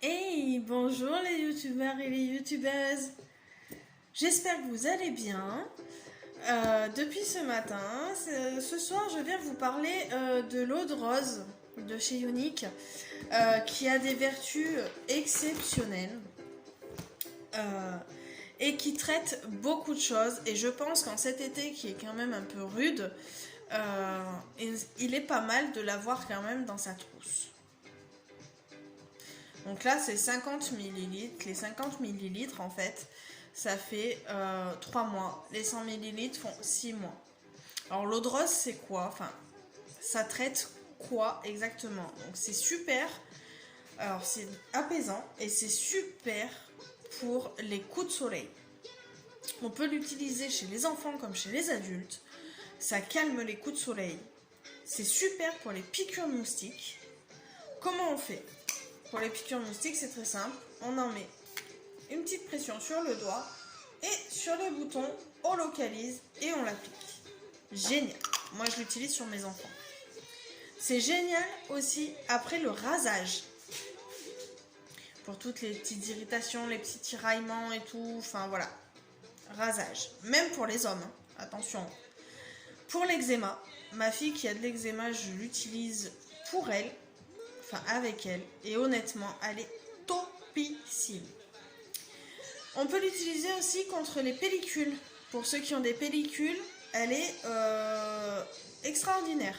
Hey, bonjour les youtubeurs et les youtubeuses. J'espère que vous allez bien. Depuis ce matin, ce soir, je viens vous parler de l'eau de rose de chez Unique qui a des vertus exceptionnelles et qui traite beaucoup de choses. Et je pense qu'en cet été qui est quand même un peu rude, il est pas mal de l'avoir quand même dans sa trousse. Donc là, c'est 50 millilitres. Les 50 millilitres, en fait, ça fait 3 mois. Les 100 millilitres font 6 mois. Alors, l'eau de rose, c'est quoi? Enfin, ça traite quoi exactement? Donc, c'est super. Alors, c'est apaisant et c'est super pour les coups de soleil. On peut l'utiliser chez les enfants comme chez les adultes. Ça calme les coups de soleil. C'est super pour les piqûres de moustiques. Comment on fait? Pour les piqûres de moustiques, c'est très simple. On en met une petite pression sur le doigt et sur le bouton, on localise et on l'applique. Génial. Moi, je l'utilise sur mes enfants. C'est génial aussi après le rasage. Pour toutes les petites irritations, les petits tiraillements et tout. Enfin, voilà. Rasage. Même pour les hommes. Attention. Pour l'eczéma, ma fille qui a de l'eczéma, je l'utilise pour elle. Enfin, avec elle. Et honnêtement, elle est topissime. On peut l'utiliser aussi contre les pellicules. Pour ceux qui ont des pellicules, elle est extraordinaire.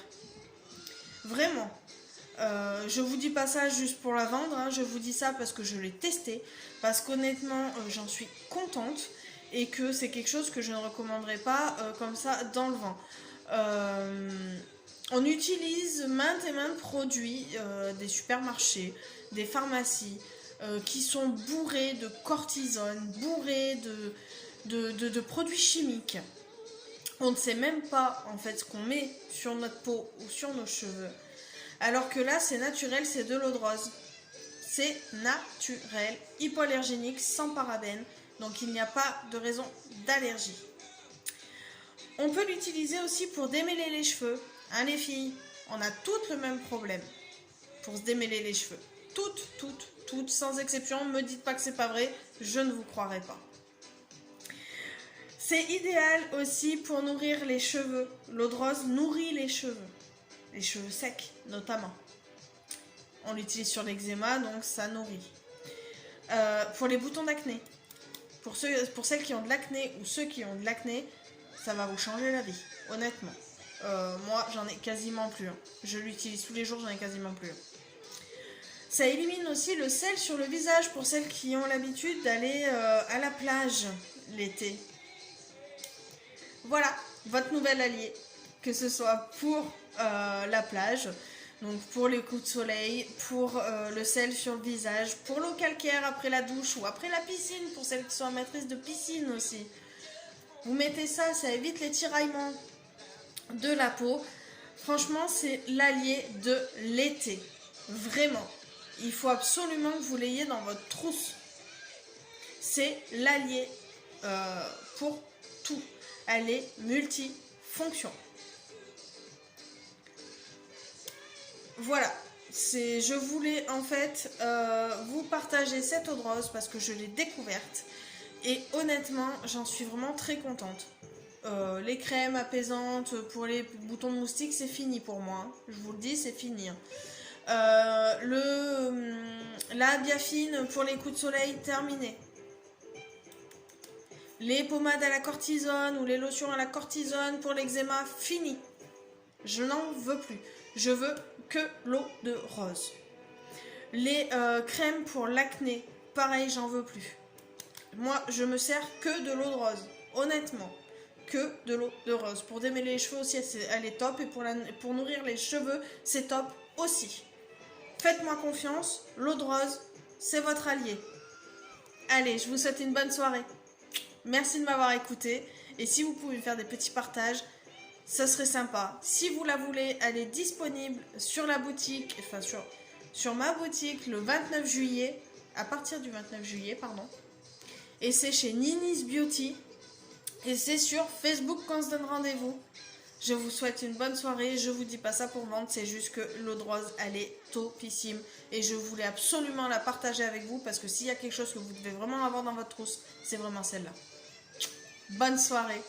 Vraiment. Je vous dis pas ça juste pour la vendre, hein. Je vous dis ça parce que je l'ai testé. Parce qu'honnêtement, j'en suis contente. Et que c'est quelque chose que je ne recommanderais pas comme ça dans le vent. On utilise maintes et maintes produits des supermarchés, des pharmacies, qui sont bourrés de cortisone, bourrés de produits chimiques. On ne sait même pas en fait ce qu'on met sur notre peau ou sur nos cheveux. Alors que là, c'est naturel, c'est de l'eau de rose. C'est naturel, hypoallergénique, sans parabènes. Donc il n'y a pas de raison d'allergie. On peut l'utiliser aussi pour démêler les cheveux. Hein, les filles, on a toutes le même problème pour se démêler les cheveux. Toutes, sans exception. Ne me dites pas que c'est pas vrai, je ne vous croirai pas. C'est idéal aussi pour nourrir les cheveux. L'eau de rose nourrit les cheveux secs notamment. On l'utilise sur l'eczéma, donc ça nourrit. Pour les boutons d'acné, pour celles qui ont de l'acné ou ceux qui ont de l'acné, ça va vous changer la vie, honnêtement. Moi, j'en ai quasiment plus. Je l'utilise tous les jours, j'en ai quasiment plus. Ça élimine aussi le sel sur le visage pour celles qui ont l'habitude d'aller à la plage l'été. Voilà, votre nouvel allié. Que ce soit pour la plage, donc pour les coups de soleil, pour le sel sur le visage, pour l'eau calcaire après la douche ou après la piscine, pour celles qui sont maîtrises de piscine aussi. Vous mettez ça, ça évite les tiraillements de la peau. Franchement, c'est l'allié de l'été. Vraiment. Il faut absolument que vous l'ayez dans votre trousse. C'est l'allié pour tout. Elle est multifonction. Voilà. Je voulais en fait vous partager cette eau de rose parce que je l'ai découverte. Et honnêtement, j'en suis vraiment très contente. Les crèmes apaisantes pour les boutons de moustiques, c'est fini pour moi. Je vous le dis, c'est fini. La biafine pour les coups de soleil, terminé. Les pommades à la cortisone ou les lotions à la cortisone pour l'eczéma, fini. Je n'en veux plus. Je veux que l'eau de rose. Les crèmes pour l'acné, pareil, j'en veux plus. Moi, je me sers que de l'eau de rose. Honnêtement, que de l'eau de rose. Pour démêler les cheveux aussi, elle est top. Et pour nourrir les cheveux, c'est top aussi. Faites-moi confiance, l'eau de rose, c'est votre allié. Allez, je vous souhaite une bonne soirée. Merci de m'avoir écouté. Et si vous pouvez faire des petits partages, ça serait sympa. Si vous la voulez, elle est disponible sur la boutique, enfin sur ma boutique le 29 juillet, à partir du 29 juillet, pardon. Et c'est chez Nini's Beauty. Et c'est sur Facebook qu'on se donne rendez-vous. Je vous souhaite une bonne soirée. Je vous dis pas ça pour vendre, c'est juste que l'eau de rose, elle est topissime. Et je voulais absolument la partager avec vous parce que s'il y a quelque chose que vous devez vraiment avoir dans votre trousse, c'est vraiment celle-là. Bonne soirée.